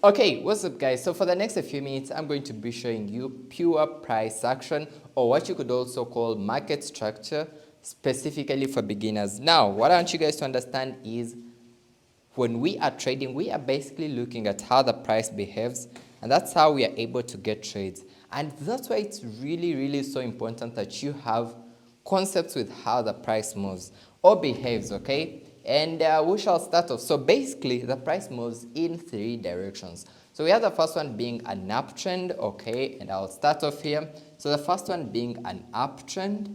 Okay, what's up guys? So for the next few minutes, I'm going to be showing you pure price action, or what you could also call market structure, specifically for beginners. Now, what I want you guys to understand is when we are trading, we are basically looking at how the price behaves, and that's how we are able to get trades. And that's why it's really so important that you have concepts with how the price moves or behaves, okay? And we shall start off. So basically, the price moves in 3 directions. So we have the first one being an uptrend, okay? And I'll start off here. So the first one being an uptrend.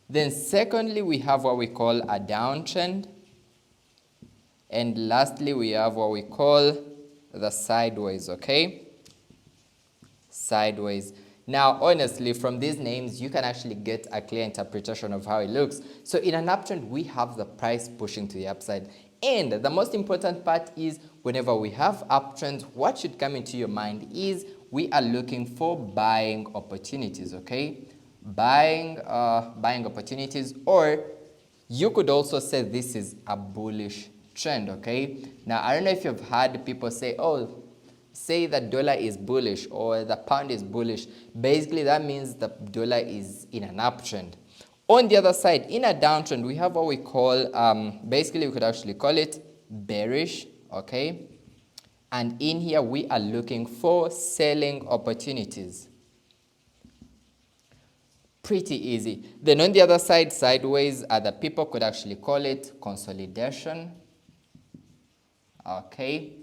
Then secondly, we have what we call a downtrend. And lastly, we have what we call the sideways, okay? Sideways. Now, honestly, from these names, you can actually get a clear interpretation of how it looks. So in an uptrend, we have the price pushing to the upside. And the most important part is whenever we have uptrends, what should come into your mind is we are looking for buying opportunities, okay? Buying opportunities, or you could also say this is a bullish trend, okay? Now, I don't know if you've heard people say, oh, say the dollar is bullish or the pound is bullish. Basically, that means the dollar is in an uptrend. On the other side, in a downtrend, we have what we call, basically we could actually call it bearish, okay? And in here, we are looking for selling opportunities. Pretty easy. Then on the other side, sideways, other people could actually call it consolidation, okay?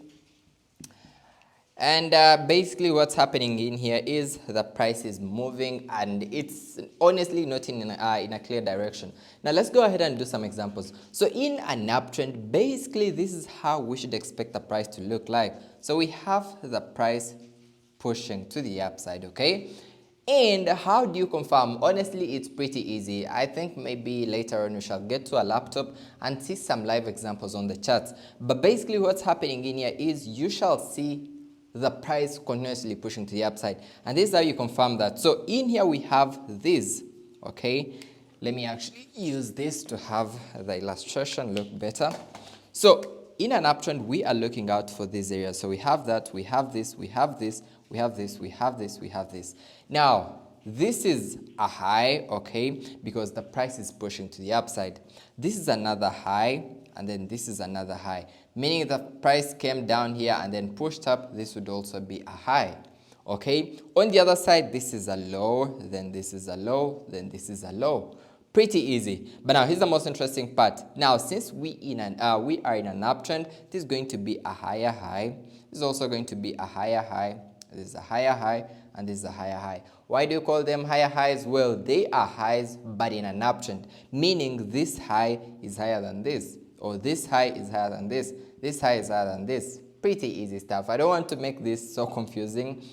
And basically what's happening in here is the price is moving, and it's honestly not in a clear direction. Now let's go ahead and do some examples. So in an uptrend, basically this is how we should expect the price to look like. So we have the price pushing to the upside, okay? And how do you confirm? Honestly, it's pretty easy. I think maybe later on we shall get to a laptop and see some live examples on the charts. But basically what's happening in here is you shall see the price continuously pushing to the upside, and this is how you confirm that. So in here we have this, okay? Let me actually use this to have the illustration look better. So in an uptrend, we are looking out for this area. So we have that, we have this, we have this, we have this, we have this, we have this. Now this is a high, okay, because the price is pushing to the upside. This is another high, and then this is another high, meaning the price came down here and then pushed up. This would also be a high, okay? On the other side, this is a low, then this is a low, then this is a low. Pretty easy. But now here's the most interesting part. Now since we are in an uptrend, this is going to be a higher high. This is also going to be a higher high. This is a higher high, and this is a higher high. Why do you call them higher highs? Well, they are highs but in an uptrend, meaning this high is higher than this, or this high is higher than this high is higher than this. Pretty easy stuff. I don't want to make this so confusing.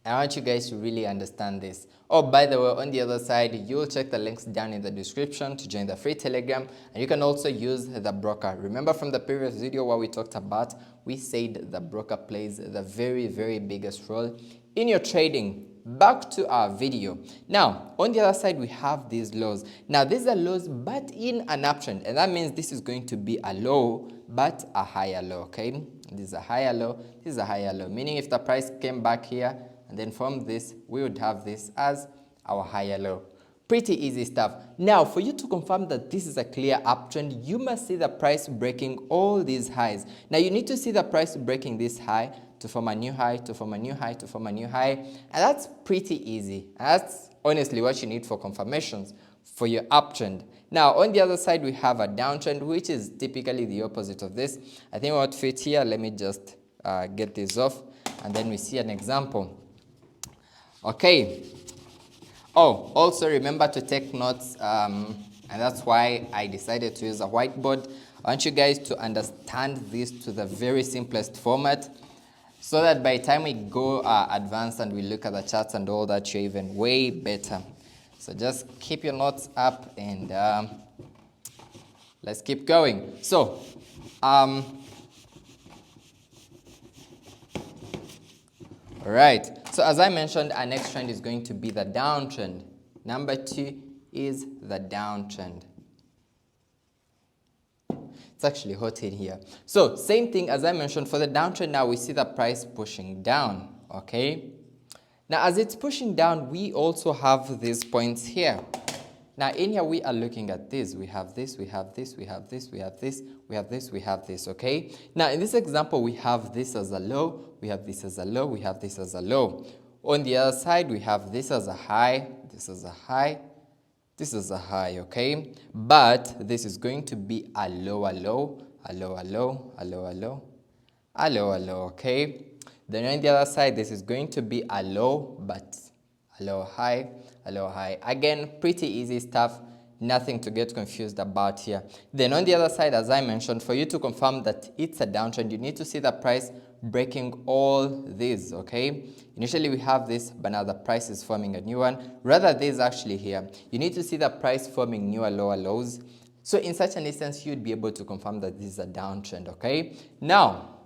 I want you guys to really understand this. Oh, by the way, on the other side, you'll check the links down in the description to join the free Telegram, and you can also use the broker. Remember from the previous video what we talked about, we said the broker plays the very biggest role in your trading. Back to our video. Now, on the other side, we have these lows. Now, these are lows, but in an uptrend, and that means this is going to be a low, but a higher low, okay? This is a higher low, this is a higher low, meaning if the price came back here, and then from this, we would have this as our higher low. Pretty easy stuff. Now, for you to confirm that this is a clear uptrend, you must see the price breaking all these highs. Now, you need to see the price breaking this high to form a new high, to form a new high, to form a new high. And that's pretty easy. And that's honestly what you need for confirmations for your uptrend. Now, on the other side, we have a downtrend, which is typically the opposite of this. I think what fits here, let me just get this off, and then we see an example. Okay. Oh, also remember to take notes, and that's why I decided to use a whiteboard. I want you guys to understand this to the very simplest format, so that by the time we go advanced and we look at the charts and all that, you're even way better. So just keep your notes up, and let's keep going. So, all right. So as I mentioned, our next trend is going to be the downtrend. Number 2 is the downtrend. It's actually hot in here. So same thing as I mentioned for the downtrend. Now we see the price pushing down, okay? Now as it's pushing down, we also have these points here. Now in here we are looking at this. We have this, we have this, we have this, we have this, we have this, we have this, okay? Now in this example, we have this as a low, we have this as a low, we have this as a low. On the other side, we have this as a high, this as a high, this is a high, okay? But this is going to be a lower low, a lower low, a lower low, a lower low, okay? Then on the other side, this is going to be a low, but a lower high, a lower high. Again, pretty easy stuff, nothing to get confused about here. Then on the other side, as I mentioned, for you to confirm that it's a downtrend, you need to see the price breaking all these, okay? Initially we have this, but now the price is forming a new one. Rather, this actually here. You need to see the price forming newer lower lows. So in such an instance, you'd be able to confirm that this is a downtrend, okay? Now,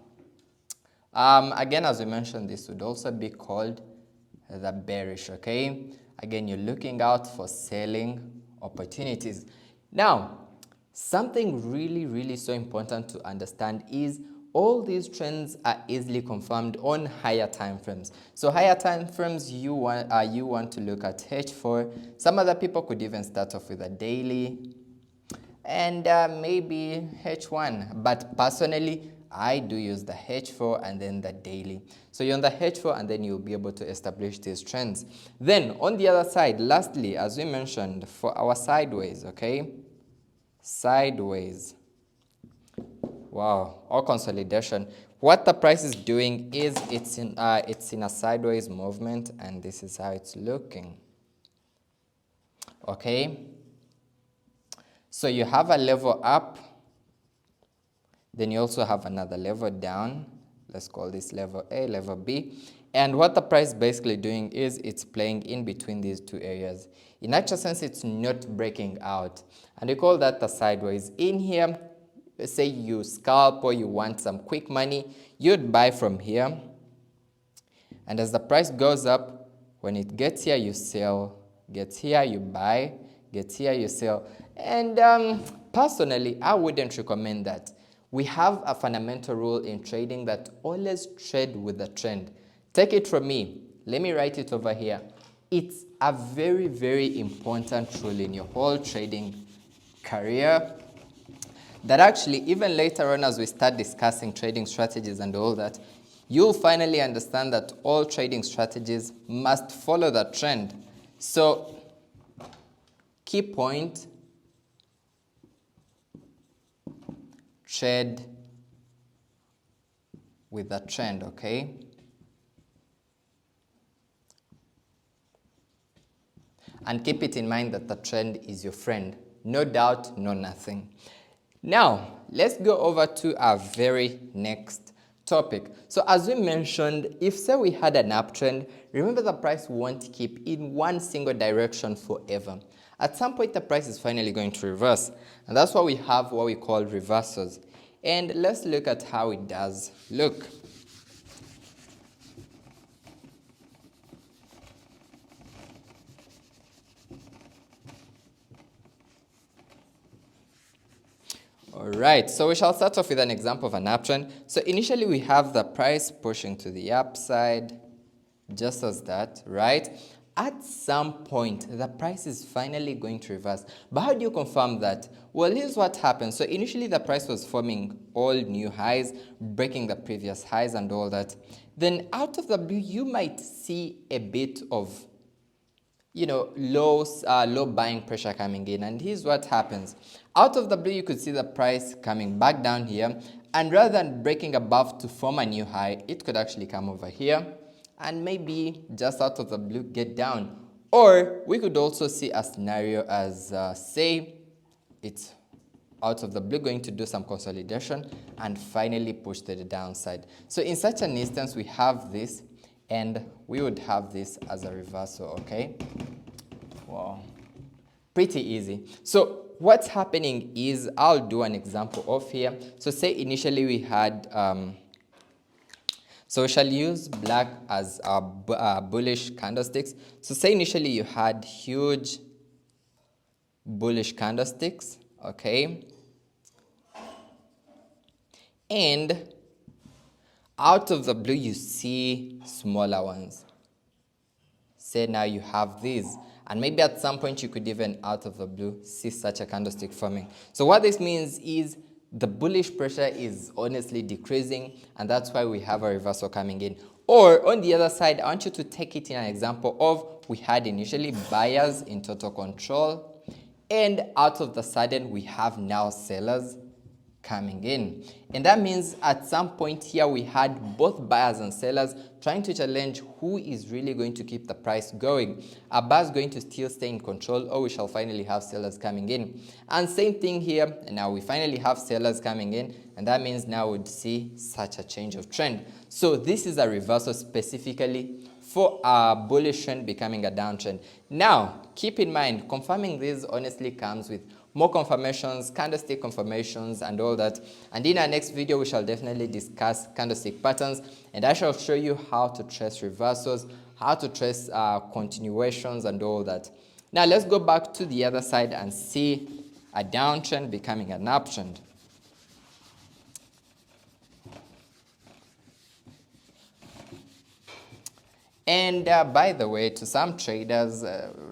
again, as we mentioned, this would also be called the bearish, okay? Again, you're looking out for selling opportunities. Now, something really so important to understand is all these trends are easily confirmed on higher time frames. So higher time frames, you want to look at H4. Some other people could even start off with a daily and maybe H1. But personally, I do use the H4 and then the daily. So you're on the H4 and then you'll be able to establish these trends. Then on the other side, lastly, as we mentioned, for our sideways, okay? Sideways. Wow, or consolidation. What the price is doing is it's in a sideways movement, and this is how it's looking. Okay. So you have a level up, then you also have another level down. Let's call this level A, level B. And what the price is basically doing is it's playing in between these two areas. In actual sense, it's not breaking out. And we call that the sideways. In here, say you scalp or you want some quick money, you'd buy from here. And as the price goes up, when it gets here, you sell. Gets here, you buy. Gets here, you sell. And personally, I wouldn't recommend that. We have a fundamental rule in trading that always trade with the trend. Take it from me. Let me write it over here. It's a very important rule in your whole trading career that actually even later on as we start discussing trading strategies and all that, you'll finally understand that all trading strategies must follow the trend. So, key point, trade with the trend, okay? And keep it in mind that the trend is your friend. No doubt, no nothing. Now, let's go over to our very next topic. So as we mentioned, if say we had an uptrend, remember the price won't keep in one single direction forever. At some point, the price is finally going to reverse. And that's why we have what we call reversals. And let's look at how it does look. Alright, so we shall start off with an example of an uptrend. So initially we have the price pushing to the upside, just as that, right? At some point, the price is finally going to reverse. But how do you confirm that? Well, here's what happens. So initially the price was forming all new highs, breaking the previous highs and all that. Then out of the blue, you might see a bit of low buying pressure coming in, and here's what happens. Out of the blue, you could see the price coming back down here, and rather than breaking above to form a new high, it could actually come over here and maybe just out of the blue get down. Or we could also see a scenario as say it's out of the blue going to do some consolidation and finally push to the downside. So in such an instance, we have this, and we would have this as a reversal, okay? Wow, pretty easy. So what's happening is, I'll do an example of here. So say initially we had, so we shall use black as our bullish candlesticks. So say initially you had huge bullish candlesticks, okay? and out of the blue you see smaller ones. Say now you have these, and maybe at some point you could even out of the blue see such a candlestick forming. So what this means is the bullish pressure is honestly decreasing, and that's why we have a reversal coming in. Or on the other side, I want you to take it in an example of we had initially buyers in total control, and out of the sudden we have now sellers coming in. And that means at some point here we had both buyers and sellers trying to challenge who is really going to keep the price going. Are buyers going to still stay in control, or we shall finally have sellers coming in? And same thing here, now we finally have sellers coming in, and that means now we'd see such a change of trend. So this is a reversal specifically for a bullish trend becoming a downtrend. Now keep in mind, confirming this honestly comes with more confirmations, candlestick confirmations and all that. And in our next video, we shall definitely discuss candlestick patterns, and I shall show you how to trace reversals, how to trace continuations and all that. Now let's go back to the other side and see a downtrend becoming an uptrend. And by the way, to some traders,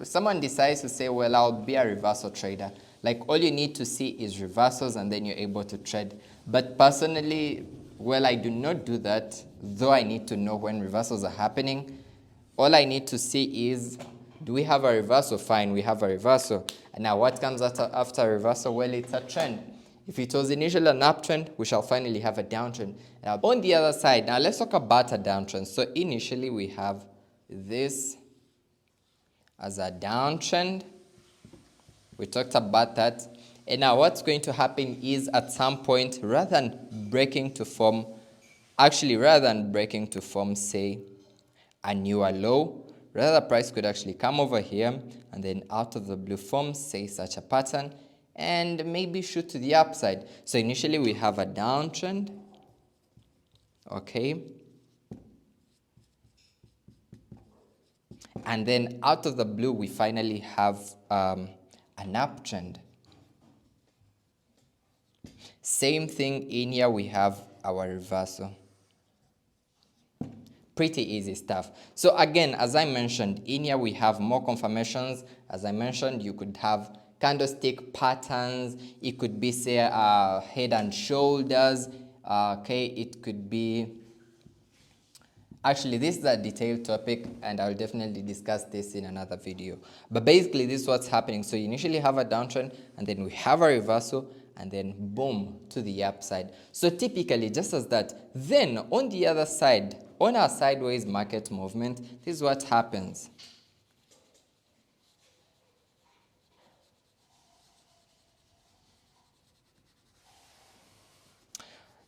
someone decides to say, well, I'll be a reversal trader. Like all you need to see is reversals and then you're able to trade. But personally, well, I do not do that, though I need to know when reversals are happening. All I need to see is, do we have a reversal? Fine, we have a reversal. And now what comes after a reversal? Well, it's a trend. If it was initially an uptrend, we shall finally have a downtrend. Now, on the other side, now let's talk about a downtrend. So initially we have this as a downtrend. We talked about that. And now what's going to happen is at some point, rather than breaking to form, say, a newer low, rather the price could actually come over here and then out of the blue form, say, such a pattern, and maybe shoot to the upside. So initially we have a downtrend, okay? And then out of the blue, we finally have an uptrend. Same thing in here, we have our reversal. Pretty easy stuff. So again, as I mentioned, in here we have more confirmations. As I mentioned, you could have candlestick patterns. It could be, say, head and shoulders. Okay, it could be... Actually, this is a detailed topic, and I'll definitely discuss this in another video. But basically, this is what's happening. So you initially have a downtrend, and then we have a reversal, and then boom, to the upside. So typically, just as that, then on the other side, on our sideways market movement, this is what happens.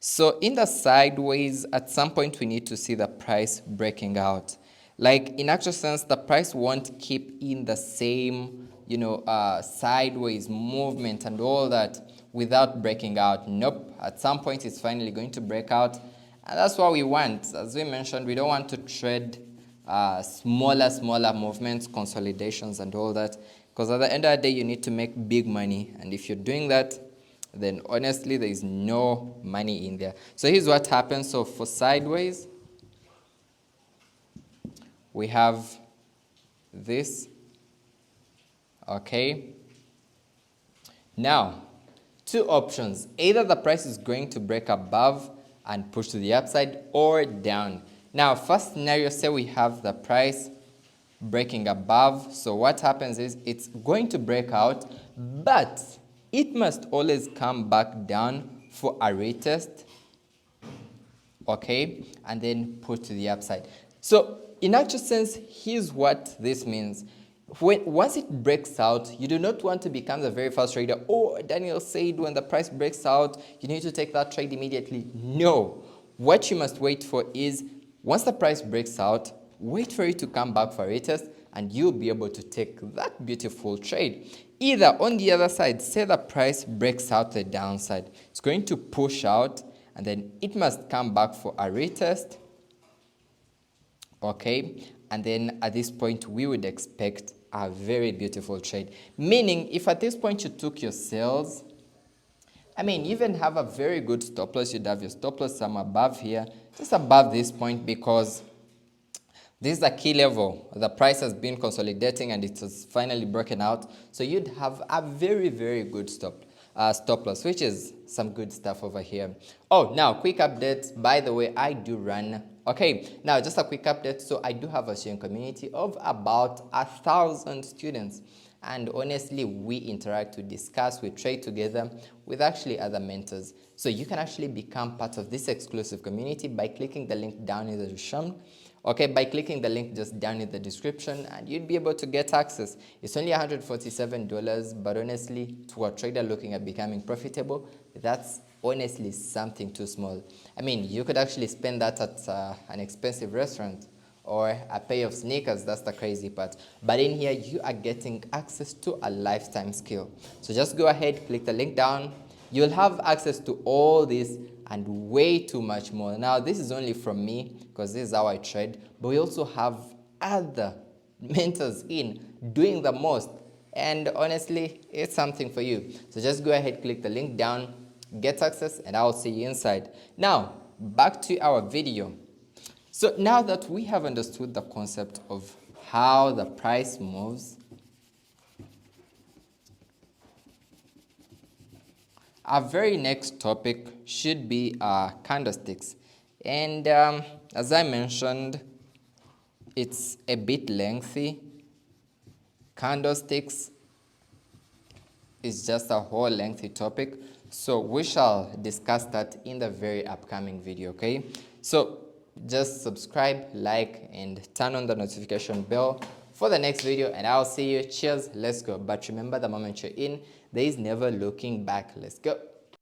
So in the sideways, at some point we need to see the price breaking out. Like in actual sense, the price won't keep in the same, sideways movement and all that without breaking out. Nope. At some point it's finally going to break out. And that's what we want. As we mentioned, we don't want to trade smaller movements, consolidations and all that. Because at the end of the day, you need to make big money. And if you're doing that, then honestly there is no money in there. So here's what happens. So for sideways, we have this, okay? Now, two options. Either the price is going to break above and push to the upside or down. Now, first scenario, say we have the price breaking above. So what happens is it's going to break out, but it must always come back down for a retest, okay, and then push to the upside. So in actual sense, here's what this means. Once it breaks out, you do not want to become the very first trader. Oh, Daniel said when the price breaks out, you need to take that trade immediately. No. What you must wait for is, once the price breaks out, wait for it to come back for a retest, and you'll be able to take that beautiful trade. Either on the other side, say the price breaks out the downside, it's going to push out, and then it must come back for a retest, okay? And then at this point, we would expect a very beautiful trade. Meaning, if at this point you took your sales, I mean, you even have a very good stop loss. You'd have your stop loss somewhere above here, just above this point, because this is a key level. The price has been consolidating and it has finally broken out. So you'd have a very, very good stop loss, which is some good stuff over here. Oh, now quick update. By the way, I do run. Okay, now just a quick update. So I do have a student community of about 1,000 students. And honestly, we interact, we discuss, we trade together with actually other mentors. So you can actually become part of this exclusive community by clicking the link down in the description. Okay, by clicking the link just down in the description, and you'd be able to get access. It's only $147, but honestly, to a trader looking at becoming profitable, that's honestly something too small. I mean, you could actually spend that at an expensive restaurant or a pair of sneakers. That's the crazy part. But in here, you are getting access to a lifetime skill. So just go ahead, click the link down. You'll have access to all this and way too much more. Now, this is only from me because this is how I trade, but we also have other mentors in doing the most. And honestly, it's something for you. So just go ahead, click the link down, get access, and I'll see you inside. Now, back to our video. So now that we have understood the concept of how the price moves, our very next topic should be candlesticks. And as I mentioned, it's a bit lengthy. Candlesticks is just a whole lengthy topic. So we shall discuss that in the very upcoming video, okay? So just subscribe, like, and turn on the notification bell for the next video, and I'll see you. Cheers, let's go. But remember, the moment you're in, there is never looking back. Let's go.